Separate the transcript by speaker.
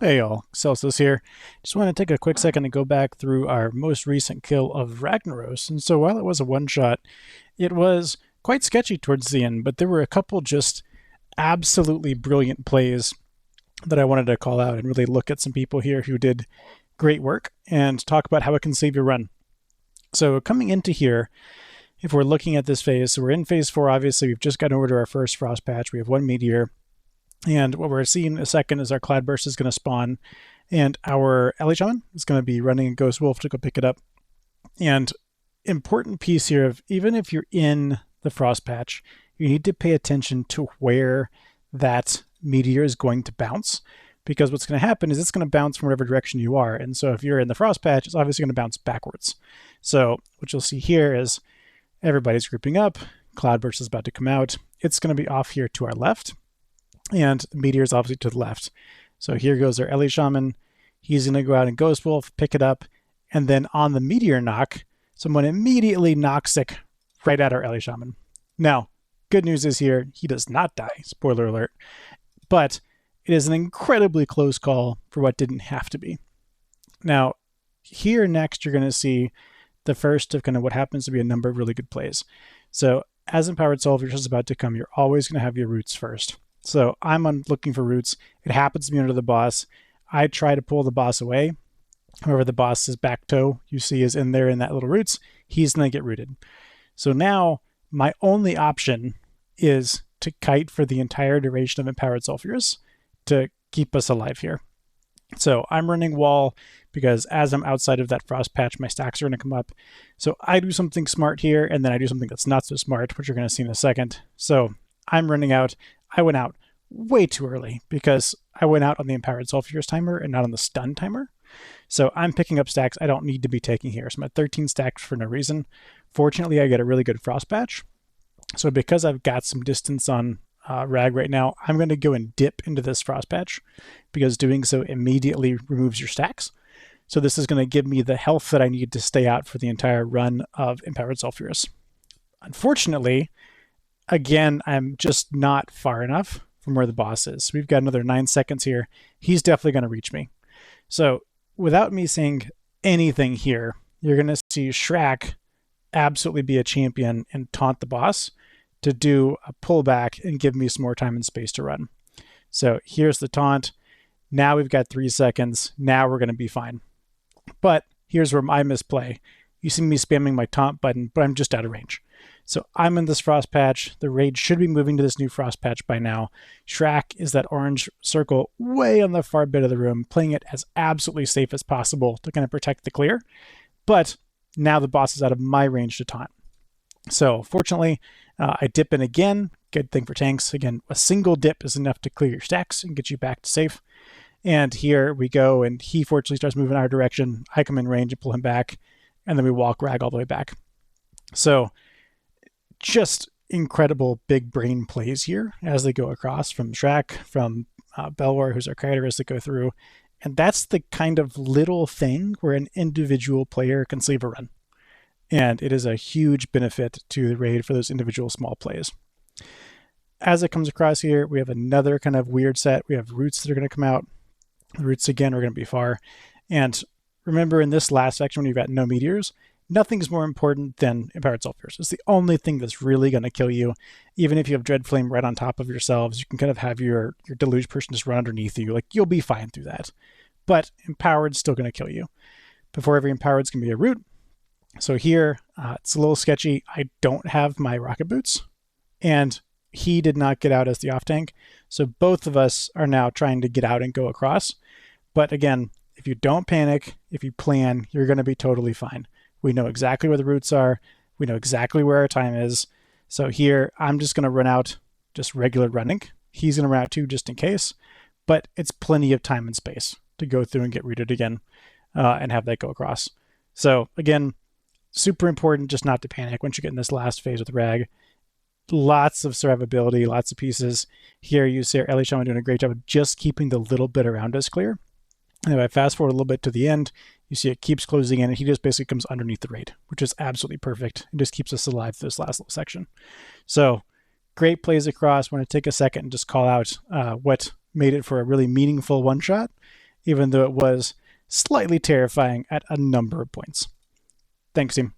Speaker 1: Hey all, Celsius here. Just want to take a quick second to go back through our most recent kill of Ragnaros. And so while it was a one-shot, it was quite sketchy towards the end, but there were a couple just absolutely brilliant plays that I wanted to call out and really look at some people here who did great work and talk about how it can save your run. So coming into here, if we're looking at this phase, so we're in phase 4, obviously we've just gotten over to our first frost patch. We have one meteor. And what we're seeing in a second is our Cloudburst is going to spawn, and our Ellie Shaman is going to be running a Ghost Wolf to go pick it up. And important piece here of even if you're in the Frost Patch, you need to pay attention to where that meteor is going to bounce, because what's going to happen is it's going to bounce from whatever direction you are. And so if you're in the Frost Patch, it's obviously going to bounce backwards. So what you'll see here is everybody's grouping up. Cloudburst is about to come out. It's going to be off here to our left. And the meteor is obviously to the left. So here goes our Ellie Shaman. He's going to go out and Ghost Wolf, pick it up, and then on the meteor knock, someone immediately knocks it right at our Ellie Shaman. Now, good news is here, he does not die, spoiler alert, but it is an incredibly close call for what didn't have to be. Now, here next, you're going to see the first of kind of what happens to be a number of really good plays. So as Empowered Soldiers is about to come, you're always going to have your roots first. So I'm looking for roots. It happens to be under the boss. I try to pull the boss away. However, the boss's back toe you see is in there in that little roots. He's going to get rooted. So now my only option is to kite for the entire duration of Empowered Sulfurous to keep us alive here. So I'm running wall because as I'm outside of that frost patch, my stacks are going to come up. So I do something smart here, and then I do something that's not so smart, which you're going to see in a second. So I'm running out. I went out way too early because I went out on the Empowered Sulfurous timer and not on the stun timer. So I'm picking up stacks I don't need to be taking here. So I'm at 13 stacks for no reason. Fortunately, I get a really good frost patch. So because I've got some distance on Rag right now, I'm going to go and dip into this frost patch because doing so immediately removes your stacks. So this is going to give me the health that I need to stay out for the entire run of Empowered Sulfurous. Unfortunately, again, I'm just not far enough from where the boss is. We've got another 9 seconds here. He's definitely going to reach me. So without me saying anything here, you're going to see Shrek absolutely be a champion and taunt the boss to do a pullback and give me some more time and space to run. So here's the taunt. Now we've got 3 seconds. Now we're going to be fine. But here's where I misplay. You see me spamming my taunt button, but I'm just out of range. So I'm in this frost patch. The raid should be moving to this new frost patch by now. Shrek is that orange circle way on the far bit of the room, playing it as absolutely safe as possible to kind of protect the clear. But now the boss is out of my range to taunt. So fortunately, I dip in again. Good thing for tanks. Again, a single dip is enough to clear your stacks and get you back to safe. And here we go, and he fortunately starts moving our direction. I come in range and pull him back, and then we walk Rag all the way back. So just incredible big brain plays here as they go across from Shrek, from Belwar, who's our creator, as they go through. And that's the kind of little thing where an individual player can save a run. And it is a huge benefit to the raid for those individual small plays. As it comes across here, we have another kind of weird set. We have roots that are going to come out. The roots, again, are going to be far. And remember, in this last section, when you've got no meteors, nothing's more important than Empowered Sulfurous. It's the only thing that's really going to kill you. Even if you have Dread Flame right on top of yourselves, you can kind of have your Deluge person just run underneath you. Like, you'll be fine through that. But Empowered's still going to kill you. Before every Empowered's going to be a root. So here, it's a little sketchy. I don't have my rocket boots. And he did not get out as the off tank. So both of us are now trying to get out and go across. But again, if you don't panic, if you plan, you're going to be totally fine. We know exactly where the roots are. We know exactly where our time is. So here, I'm just going to run out just regular running. He's going to run out too, just in case. But it's plenty of time and space to go through and get rooted again and have that go across. So again, super important just not to panic once you get in this last phase with Rag. Lots of survivability, lots of pieces. Here you see our Ellie Shaman doing a great job of just keeping the little bit around us clear. And if I fast forward a little bit to the end, you see it keeps closing in, and he just basically comes underneath the raid, which is absolutely perfect. It just keeps us alive for this last little section. So great plays across. I want to take a second and just call out what made it for a really meaningful one-shot. even though it was slightly terrifying at a number of points. Thanks, team.